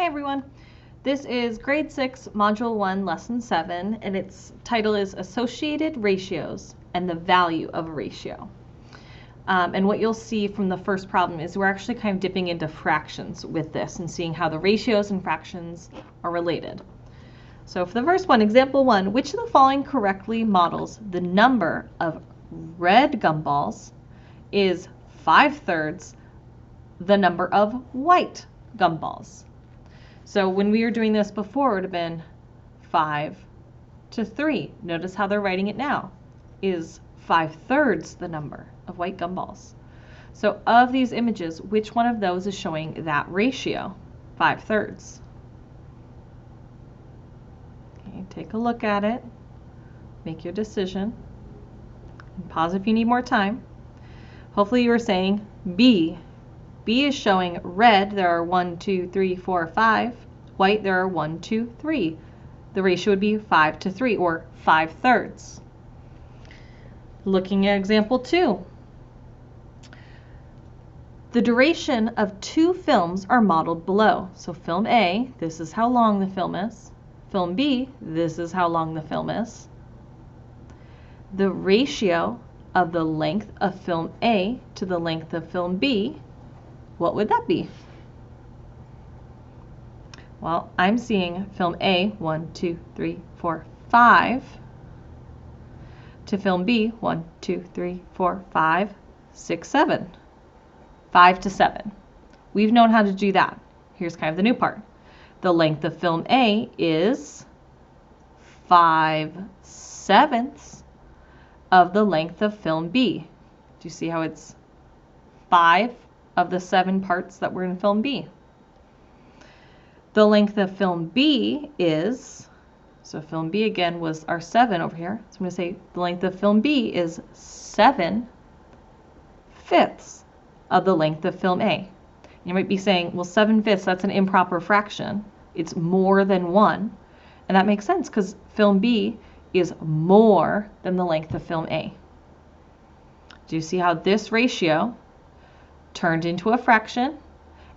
Hi everyone. This is grade 6, module 1, lesson 7, and its title is Associated Ratios and the Value of a Ratio. And what you'll see from the first problem is we're actually kind of dipping into fractions with this and seeing how the ratios and fractions are related. So for the first one, example 1, which of the following correctly models the number of red gumballs is 5/3 the number of white gumballs? So when we were doing this before, it would have been 5 to 3. Notice how they're writing it now. Is 5/3 the number of white gumballs? So of these images, which one of those is showing that ratio, 5/3? Okay, take a look at it. Make your decision. And pause if you need more time. Hopefully you were saying B. B is showing red, there are 1, 2, 3, 4, 5. White, there are 1, 2, 3. The ratio would be 5 to 3, or 5/3. Looking at example 2. The duration of 2 films are modeled below. So film A, this is how long the film is. Film B, this is how long the film is. The ratio of the length of film A to the length of film B, what would that be? Well, I'm seeing film A, 1, 2, 3, 4, 5, to film B, 1, 2, 3, 4, 5, 6, 7. 5 to 7. We've known how to do that. Here's kind of the new part. The length of film A is 5/7 of the length of film B. Do you see how it's 5 of the 7 parts that were in film B? The length of film B is, so film B again was our 7 over here. So I'm going to say the length of film B is 7/5 of the length of film A. You might be saying, well, 7/5, that's an improper fraction. It's more than 1. And that makes sense because film B is more than the length of film A. Do you see how this ratio turned into a fraction?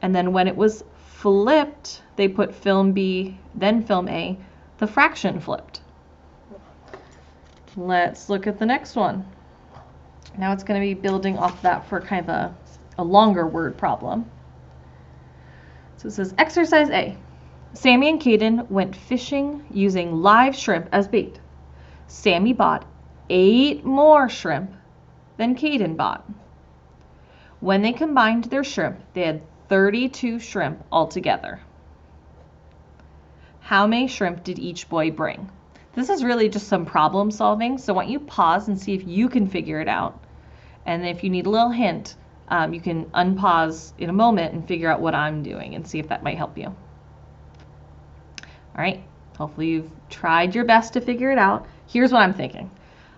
And then when it was flipped, they put film B, then film A, the fraction flipped. Let's look at the next one. Now it's going to be building off that for kind of a longer word problem. So it says exercise A. Sammy and Caden went fishing using live shrimp as bait. Sammy bought 8 more shrimp than Caden bought. When they combined their shrimp, they had 32 shrimp altogether. How many shrimp did each boy bring? This is really just some problem solving, so why don't you pause and see if you can figure it out. And if you need a little hint, you can unpause in a moment and figure out what I'm doing and see if that might help you. All right, hopefully you've tried your best to figure it out. Here's what I'm thinking.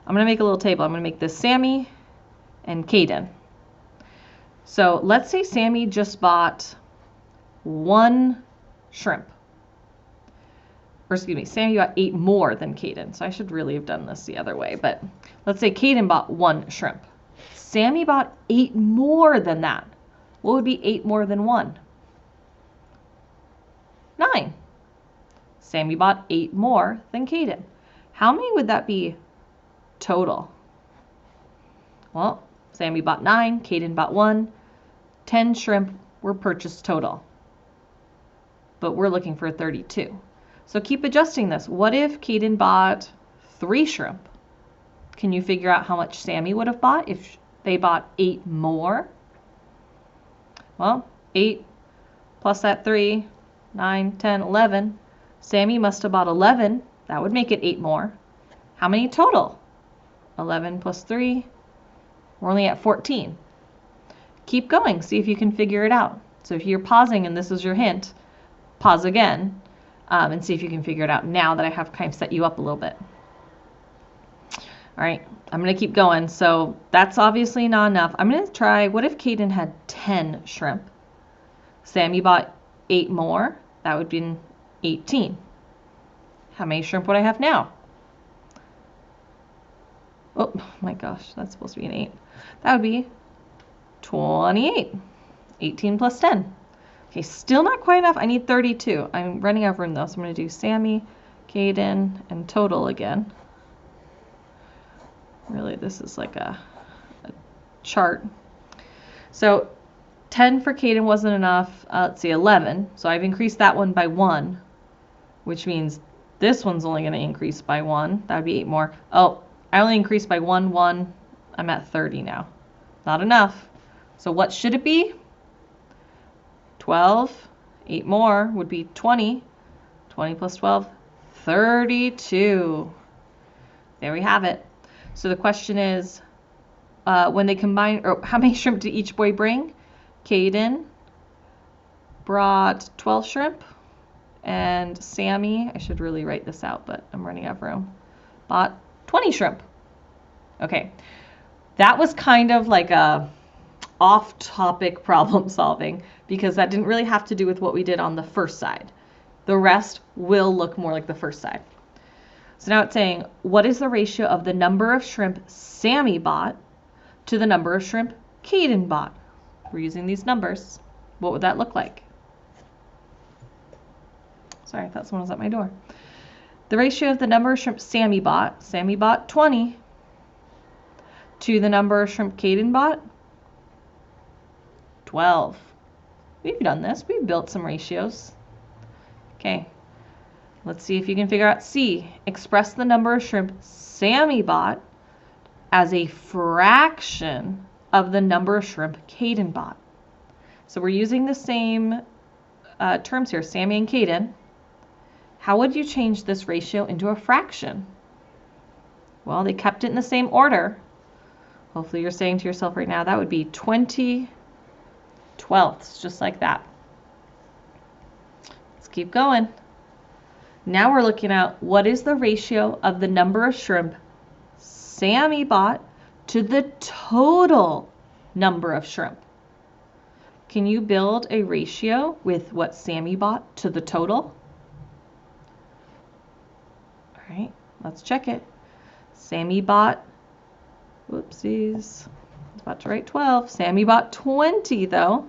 I'm going to make a little table. I'm going to make this Sammy and Caden. So let's say Sammy just bought 1 shrimp. Or excuse me, Sammy bought 8 more than Caden. So I should really have done this the other way. But let's say Caden bought 1 shrimp. Sammy bought 8 more than that. What would be 8 more than 1? 9. Sammy bought 8 more than Caden. How many would that be total? Well, Sammy bought 9, Caden bought 1. 10 shrimp were purchased total. But we're looking for 32. So keep adjusting this. What if Caden bought 3 shrimp? Can you figure out how much Sammy would have bought if they bought 8 more? Well, 8 plus that 3, 9, 10, 11. Sammy must have bought 11. That would make it 8 more. How many total? 11 plus 3. We're only at 14. Keep going. See if you can figure it out. So if you're pausing and this is your hint, pause again and see if you can figure it out now that I have kind of set you up a little bit. All right, I'm going to keep going. So that's obviously not enough. I'm going to try, what if Caden had 10 shrimp? Sammy bought 8 more. That would be 18. How many shrimp would I have now? Oh my gosh, that's supposed to be an 8. That would be 28. 18 plus 10. Okay, still not quite enough. I need 32. I'm running out of room though, so I'm going to do Sammy, Caden, and total again. Really, this is like a chart. So 10 for Caden wasn't enough. Let's see, 11. So I've increased that one by 1, which means this one's only going to increase by 1. That would be 8 more. Oh, I only increased by 1. I'm at 30 now. Not enough. So what should it be? 12. 8 more would be 20. 20 plus 12, 32. There we have it. So the question is, when they combine, or how many shrimp did each boy bring? Caden brought 12 shrimp, and Sammy, I should really write this out, but I'm running out of room, bought 20 shrimp. Okay, that was kind of like a off-topic problem solving because that didn't really have to do with what we did on the first side. The rest will look more like the first side. So now it's saying, what is the ratio of the number of shrimp Sammy bought to the number of shrimp Caden bought? We're using these numbers. What would that look like? Sorry, I thought someone was at my door. The ratio of the number of shrimp Sammy bought 20, to the number of shrimp Caden bought, 12. We've done this. We've built some ratios. Okay, let's see if you can figure out C. Express the number of shrimp Sammy bought as a fraction of the number of shrimp Caden bought. So we're using the same terms here, Sammy and Caden. How would you change this ratio into a fraction? Well, they kept it in the same order. Hopefully you're saying to yourself right now, that would be 20 twelfths, just like that. Let's keep going. Now we're looking at what is the ratio of the number of shrimp Sammy bought to the total number of shrimp. Can you build a ratio with what Sammy bought to the total? All right, let's check it. Sammy bought, whoopsies, I was about to write 12. Sammy bought 20 though.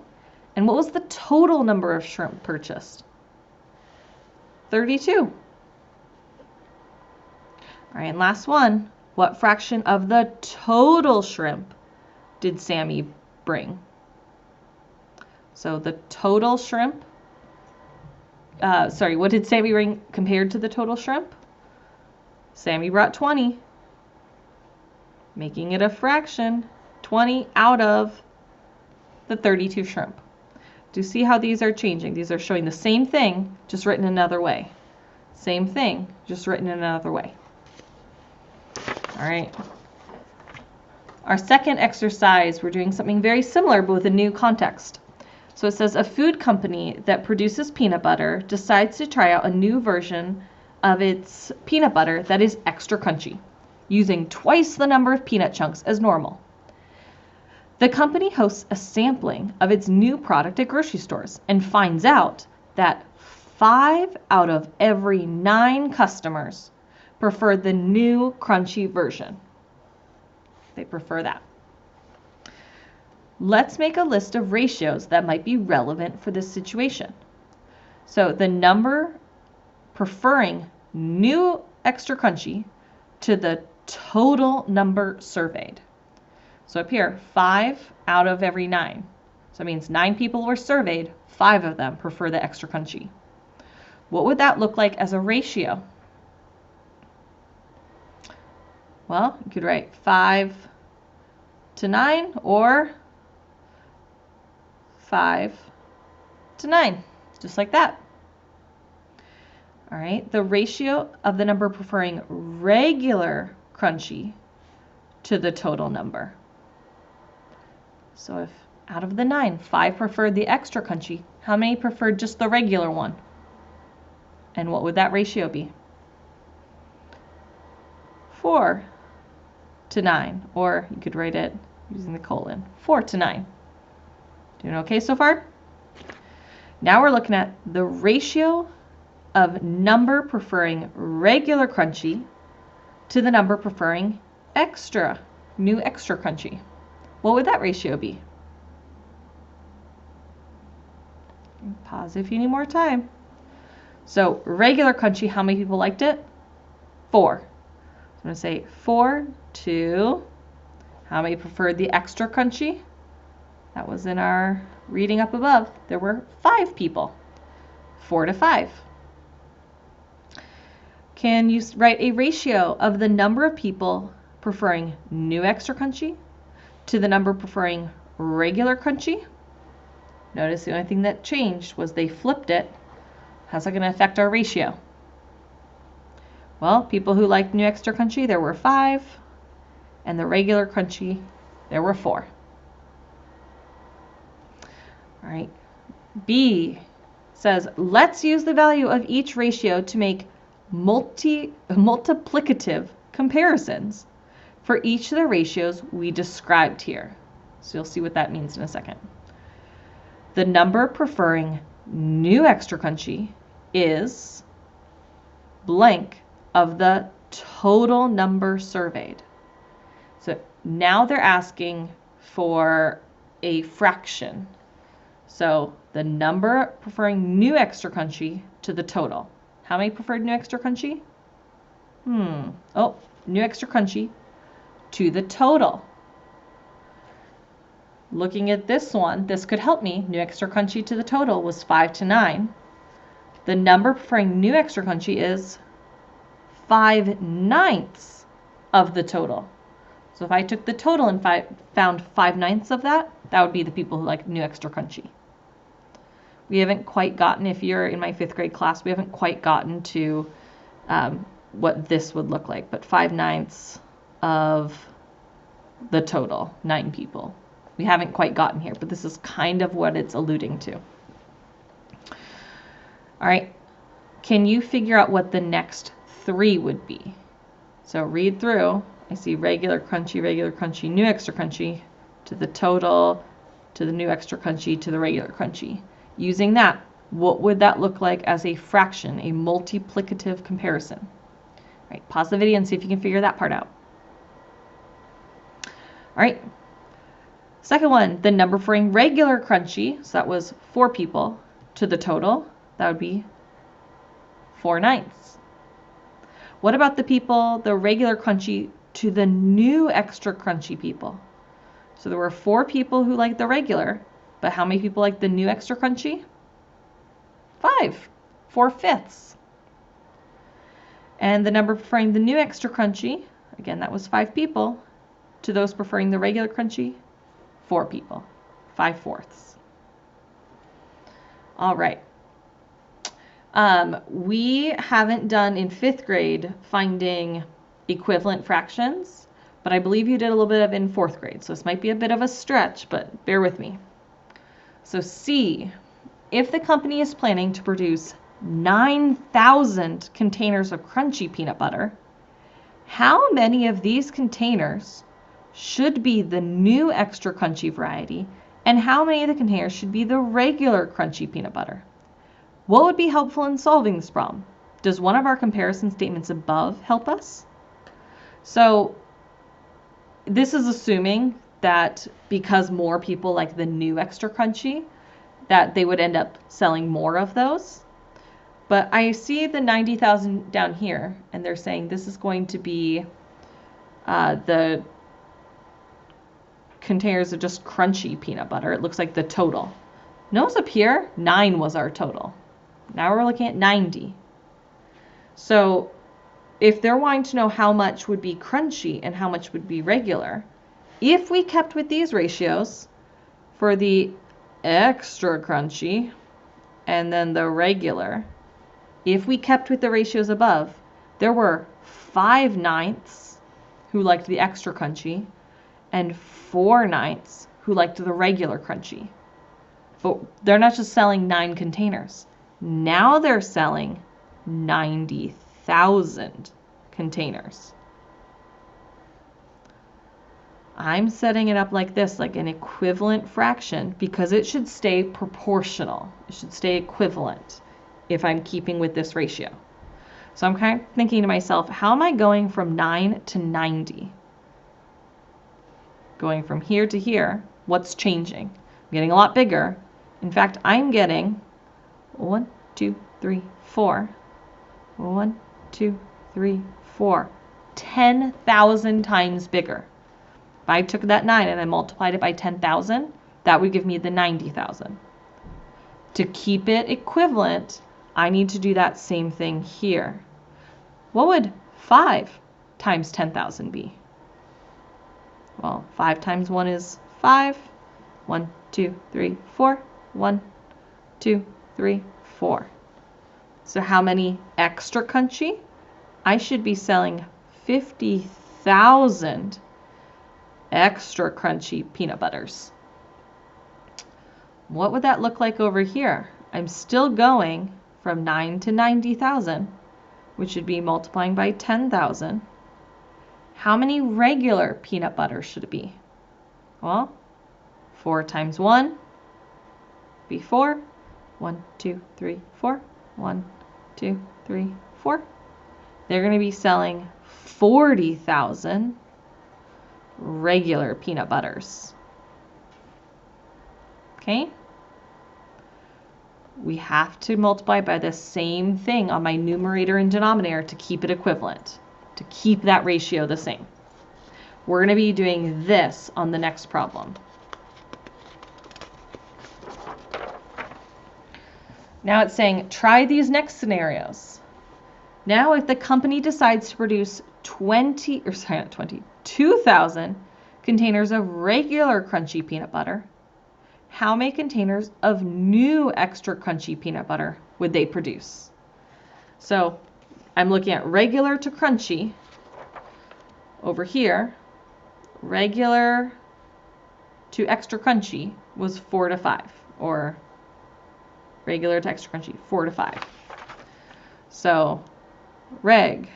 And what was the total number of shrimp purchased? 32. All right, and last one. What fraction of the total shrimp did Sammy bring? So the total shrimp, what did Sammy bring compared to the total shrimp? Sammy brought 20, making it a fraction, 20 out of the 32 shrimp. Do you see how these are changing? These are showing the same thing, just written another way. Same thing, just written in another way. All right. Our second exercise, we're doing something very similar, but with a new context. So it says a food company that produces peanut butter decides to try out a new version of its peanut butter that is extra crunchy, using twice the number of peanut chunks as normal. The company hosts a sampling of its new product at grocery stores and finds out that 5 out of every 9 customers prefer the new crunchy version. They prefer that. Let's make a list of ratios that might be relevant for this situation. So the number preferring new extra crunchy to the total number surveyed. So up here, 5 out of every 9. So it means 9 people were surveyed, 5 of them prefer the extra crunchy. What would that look like as a ratio? Well, you could write 5 to 9 or 5 to 9, just like that. All right, the ratio of the number preferring regular crunchy to the total number. So if out of the 9, 5 preferred the extra crunchy, how many preferred just the regular one? And what would that ratio be? 4 to 9, or you could write it using the colon, 4 to 9. Doing okay so far? Now we're looking at the ratio of number preferring regular crunchy to the number preferring new extra crunchy. What would that ratio be? Pause if you need more time. So regular crunchy, how many people liked it? 4. So I'm going to say 4 to, how many preferred the extra crunchy? That was in our reading up above. There were 5 people. 4 to 5. Can you write a ratio of the number of people preferring new extra crunchy to the number preferring regular crunchy? Notice the only thing that changed was they flipped it. How's that going to affect our ratio? Well, people who liked new extra crunchy, there were 5, and the regular crunchy, there were 4. All right. B says, let's use the value of each ratio to make multiplicative comparisons for each of the ratios we described here. So you'll see what that means in a second. The number preferring new extra crunchy is blank of the total number surveyed. So now they're asking for a fraction. So the number preferring new extra crunchy to the total. How many preferred new extra crunchy? Oh, new extra crunchy to the total. Looking at this one, this could help me. New extra crunchy to the total was 5 to 9. The number preferring new extra crunchy is 5/9 of the total. So if I took the total and found 5/9 of that, that would be the people who like new extra crunchy. We haven't quite gotten, if you're in my 5th grade class, we haven't quite gotten to what this would look like, but 5/9 of the total, 9 people. We haven't quite gotten here, but this is kind of what it's alluding to. All right, can you figure out what the next 3 would be? So read through. I see regular crunchy, new extra crunchy, to the total, to the new extra crunchy, to the regular crunchy. Using that, what would that look like as a fraction, a multiplicative comparison? All right, pause the video and see if you can figure that part out. All right. Second one, the number for regular crunchy, so that was 4 people, to the total, that would be 4/9. What about the people, the regular crunchy, to the new extra crunchy people? So there were 4 people who liked the regular, but how many people liked the new extra crunchy? 5, 4/5. And the number preferring the new extra crunchy, again, that was 5 people, to those preferring the regular crunchy, 4 people, 5/4. All right. We haven't done in 5th grade finding equivalent fractions, but I believe you did a little bit of in 4th grade. So this might be a bit of a stretch, but bear with me. So C, if the company is planning to produce 9,000 containers of crunchy peanut butter, how many of these containers should be the new extra crunchy variety, and how many of the containers should be the regular crunchy peanut butter? What would be helpful in solving this problem? Does one of our comparison statements above help us? So this is assuming that because more people like the new extra crunchy, that they would end up selling more of those. But I see the 90,000 down here, and they're saying this is going to be the containers of just crunchy peanut butter. It looks like the total. Notice up here, 9 was our total. Now we're looking at 90. So if they're wanting to know how much would be crunchy and how much would be regular, if we kept with these ratios for the extra crunchy and then the regular, if we kept with the ratios above, there were 5/9 who liked the extra crunchy and 4/9 who liked the regular crunchy. But they're not just selling 9 containers. Now they're selling 90,000 containers. I'm setting it up like this, like an equivalent fraction, because it should stay proportional. It should stay equivalent if I'm keeping with this ratio. So I'm kind of thinking to myself, how am I going from 9 to 90? Going from here to here, what's changing? I'm getting a lot bigger. In fact, I'm getting 1, 2, 3, 4. 1, 2, 3, 4. 10,000 times bigger. If I took that 9 and I multiplied it by 10,000, that would give me the 90,000. To keep it equivalent, I need to do that same thing here. What would 5 times 10,000 be? Well, 5 times 1 is 5. 1, 2, 3, 4. 1, 2, 3, 4. So how many extra crunchy? I should be selling 50,000 extra crunchy peanut butters. What would that look like over here? I'm still going from 9 to 90,000, which would be multiplying by 10,000. How many regular peanut butter should it be? Well, 4 times 1 would be 4. 1, 2, 3, 4. 1, 2, 3, 4. They're going to be selling 40,000 regular peanut butters. Okay? We have to multiply by the same thing on my numerator and denominator to keep it equivalent, to keep that ratio the same. We're going to be doing this on the next problem. Now it's saying, try these next scenarios. Now if the company decides to produce 2,000 containers of regular crunchy peanut butter, how many containers of new extra crunchy peanut butter would they produce? So I'm looking at regular to crunchy. Over here, regular to extra crunchy was 4 to 5, or regular to extra crunchy, 4 to 5. So reg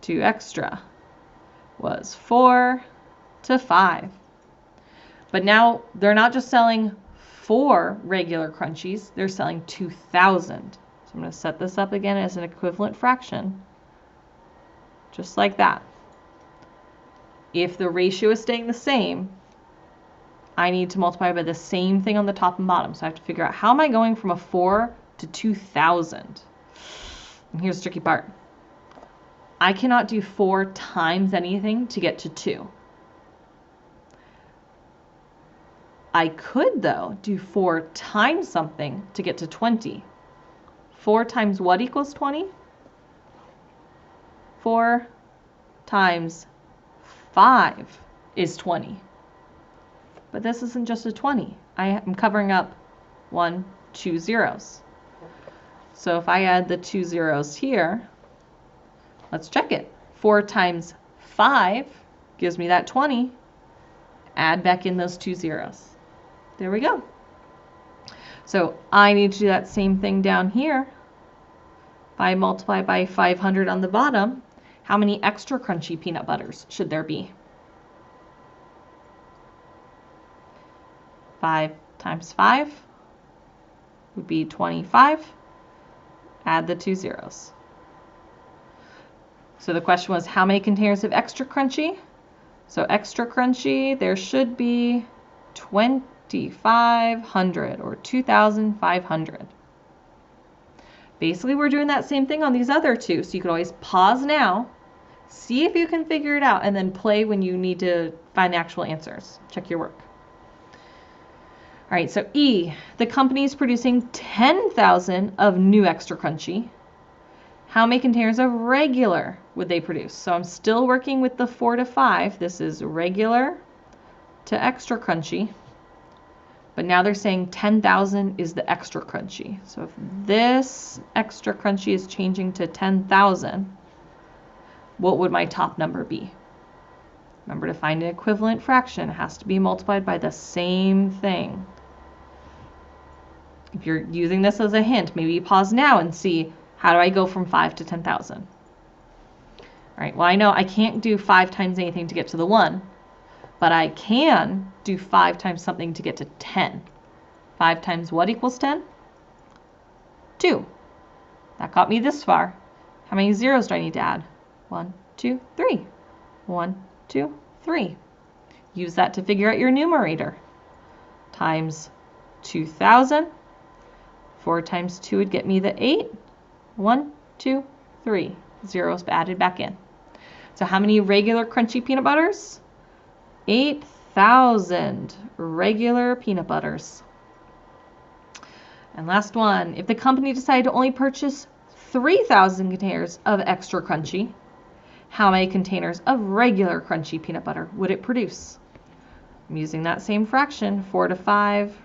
to extra was 4 to 5. But now they're not just selling 4 regular crunchies, they're selling 2,000. So I'm going to set this up again as an equivalent fraction, just like that. If the ratio is staying the same, I need to multiply by the same thing on the top and bottom. So I have to figure out, how am I going from a 4 to 2,000? And here's the tricky part. I cannot do 4 times anything to get to 2. I could, though, do 4 times something to get to 20. 4 times what equals 20? 4 times 5 is 20. But this isn't just a 20. I am covering up 1, 2 zeros. So if I add the 2 zeros here, let's check it. 4 times 5 gives me that 20. Add back in those 2 zeros. There we go. So I need to do that same thing down here. If I multiply by 500 on the bottom, how many extra crunchy peanut butters should there be? 5 times 5 would be 25. Add the 2 zeros. So the question was, how many containers of extra crunchy? So extra crunchy, there should be 2,500 or 2,500. Basically, we're doing that same thing on these other two. So you could always pause now, see if you can figure it out, and then play when you need to find the actual answers. Check your work. All right, so E, the company is producing 10,000 of new extra crunchy. How many containers of regular would they produce? So I'm still working with the 4 to 5. This is regular to extra crunchy. But now they're saying 10,000 is the extra crunchy. So if this extra crunchy is changing to 10,000, what would my top number be? Remember, to find an equivalent fraction, it has to be multiplied by the same thing. If you're using this as a hint, maybe you pause now and see, how do I go from 5 to 10,000? All right, well, I know I can't do 5 times anything to get to the 1, but I can do 5 times something to get to 10. 5 times what equals 10? 2. That got me this far. How many zeros do I need to add? 1, 2, 3. 1, 2, 3. Use that to figure out your numerator. Times 2,000. 4 times 2 would get me the 8. 1, 2, 3. Zeros added back in. So how many regular crunchy peanut butters? 8,000 regular peanut butters. And last one, if the company decided to only purchase 3,000 containers of extra crunchy, how many containers of regular crunchy peanut butter would it produce? I'm using that same fraction, 4 to 5,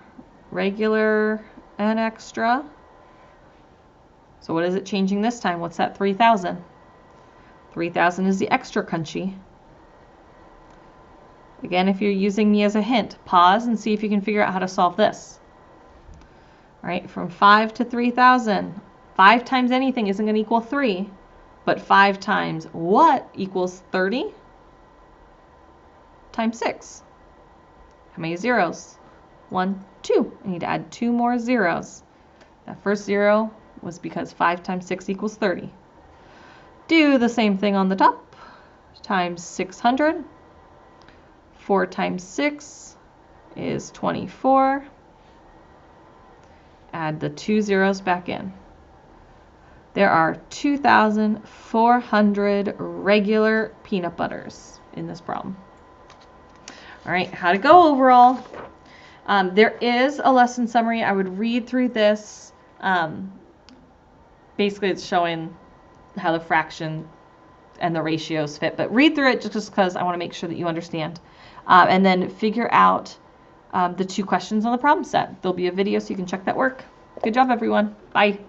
regular and extra. So what is it changing this time? What's that 3,000? 3,000 is the extra crunchy. Again, if you're using me as a hint, pause and see if you can figure out how to solve this. All right, from 5 to 3,000. 5 times anything isn't going to equal 3, but 5 times what equals 30? Times 6. How many zeros? 1, 2. I need to add 2 more zeros. That first 0 was because 5 times 6 equals 30. Do the same thing on the top. Times 600. 4 times 6 is 24. Add the 2 zeros back in. There are 2,400 regular peanut butters in this problem. All right, how to go overall. There is a lesson summary. I would read through this. Basically, it's showing how the fraction and the ratios fit, but read through it just because I want to make sure that you understand. And then figure out the 2 questions on the problem set. There'll be a video so you can check that work. Good job, everyone. Bye.